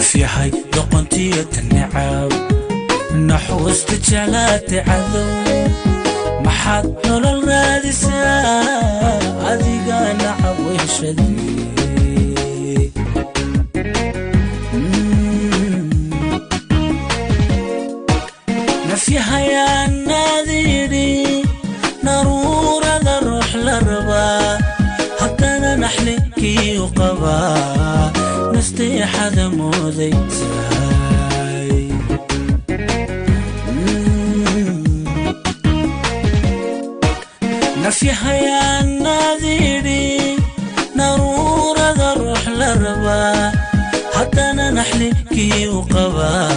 في حي دقنتي النعاو نحو استجالات عذو محد نول الرادسة أذيقا نعوي شديد نفيها يا ناذيري نرور ذا الروح للربا حتى نحلكي وقبا نستيح هذا موذي ساي نفيها يا ناذيري نرور ذا الروح للربا حتى نحلكي وقبا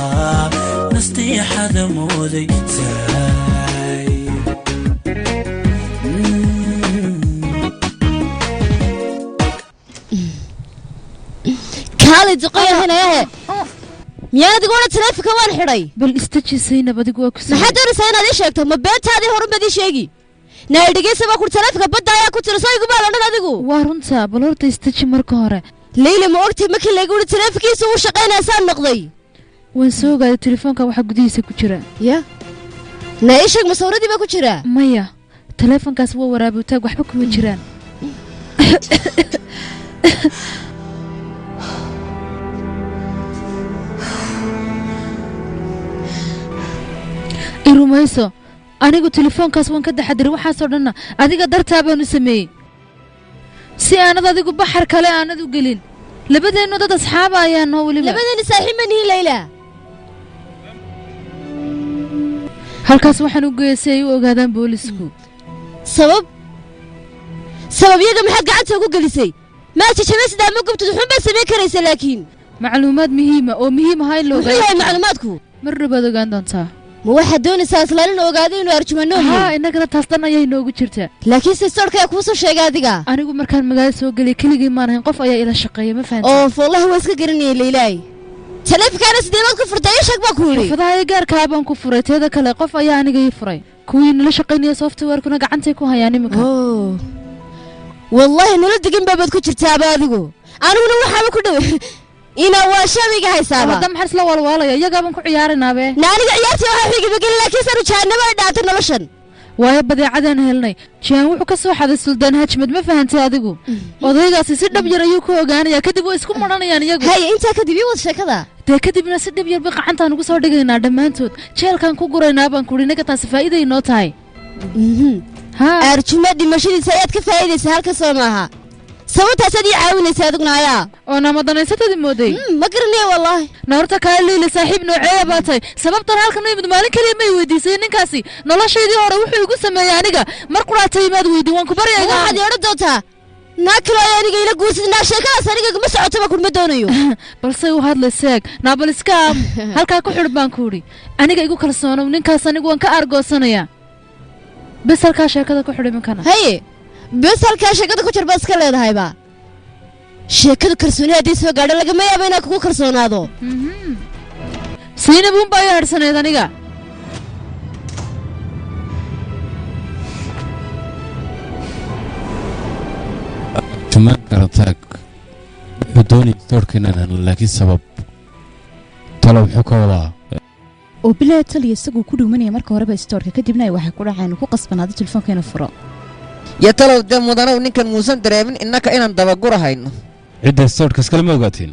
نستيح هذا موذي ساي كالي دقيقة هنا ياهي ميانا تقولنا تلافك وان حري بل استجسينا بدقوا كسر ما حد يرسل هنا دي شيكتو ما بيت هذه هرم بدي شيقي نايدقي سبا كنت تلافك بدا يا كنت رساي قبال انا دقو وارنتا بلورتا استجي مركو هوري ليلة ما وقتي مكي اللي يقول تلافك يسوي شقين اسان نقضي وان سوغا تليفونك waxa gudihiisa ku jira يا نايشك مصوردي ما ku jira maya taleefankaas waa waraabitaag waxba kuma jiraan irumayso anigu taleefankaas waan ka daxadiray waxa soo dhanna adiga dartaa baan u sameeyay si aanad adigu baxar kale aanad u gelin labadeenu dad asxaab ayaan noo waliba labadeenu saaxiib ma nihin Layla halkaas waxaan u geeyay ay u ogaadaan boolisku sabab yaga maxad gacanta ugu gelisay ma jajabay sida ma gubtid xun ba sameey karaysa laakiin macluumaad muhiim ah oo muhiim ah in loo ogaado macluumaadku marba ogaan doontaa ma waxa doonaysaa islaan ogaado inuu arjumano yahay inaga taas tan ayay noogu jirtaa laakiin sistorka ku soo sheegay adiga anigu markaan magaalada soo galay keligii ma ahayn qof ayaa ila shaqeeyay ma fahanteen oo wallahi waa iska garanay Leylay taleefankaana sideed ku furtay shaq ba ku yiri fadahay gaarka baan ku furay teeda kale qof ayaa aniga ii furay kuwii nala shaqeynaya software kuna gacantay ku hayaan imika wallahi nala digin baabad ku jirtaa adigu aniguna waxa ku dhaw ina waa shabiga haysaaba hadda maxaa isla walwaalaya iyaga baan ku ciyaarinaabee naaniga ciyaartii waxa xiga bagin laakiin sanu jaanaba dhaatay noloshan waayo badeecadan helnay jaan wuxuu ka soo xaday suldaan hajmad ma fahantay adigu odaygaasi si dhab yar ayuu ku ogaanaya kadib way isku maranayaan iyagu hay inta kadib iyo wad sheekada kadibna si dhab yar qacantaan ugu soo dhigaynaa dhamaantood jeelkan ku guraynaa baan ku dhinaga taas faa'iido inoo tahay arjuma dhimashadiisa ayaad ka faa'iideysaa halka soo maaha sababtaas aad ii caawinaysaa adiguna ayaa oo namadanaysatadi mooday ma garanay wallahi naarta ka leeyla saaxiib noocee baatay sababtan halkan ay mid maalin kaliya may weydiisay ninkaasi noloshaydii hore wuxuu igu sameeyay aniga mar quraatay maad weydiin waan ku baryayaa waxaad yeedho doontaa naakilo aniga ila guursidnaa sheekadaas aniga ma socoto kuma doonayo balse uu hadlayseeg naabaliska halkaa ku xidh baan ku yiri aniga igu kalsoono ninkaas anigu waan ka argoosanaya bas halkaa sheekada ku xidhay mankana haye bas halkaa sheekada ku jirba iska leedahay ba sheekadu kalsooni hadii soo gaadho lagama yaabo inaad ku kalsoonaado siinab baa ay harsaneed aniga tuma karataag dooni doorkeenan laakiin sabab talo wuxuu ka wadaa oo bilaa taliya isagu ku dhuumanaya marka horeba stoorka kadibna ay waxay ku dhaceen ku qasbanaado telefoonkeena furo ya talow de mudanow ninkan muusan dareemin innaka inaan dabagurahayno cidda stoorka iskale ma ogaatiin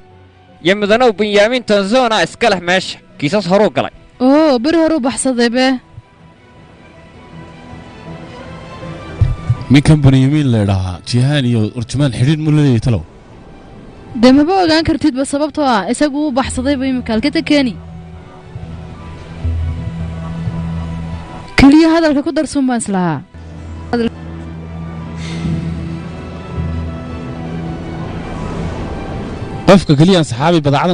ya mudanow Benyamin Tanzona iska leh meesha kiisas horuu galay oo bari horuu baxsaday be minkan Benyamin leedaha jihaan iyo urjumaan xiriir mu leeyahay talow demaba ogaan kartid ba sababtoo ah isagu uu baxsaday bay makaalkada keeni kaliya hadalka ku darsan baan islahaa qofka kaliya saxaabi badacada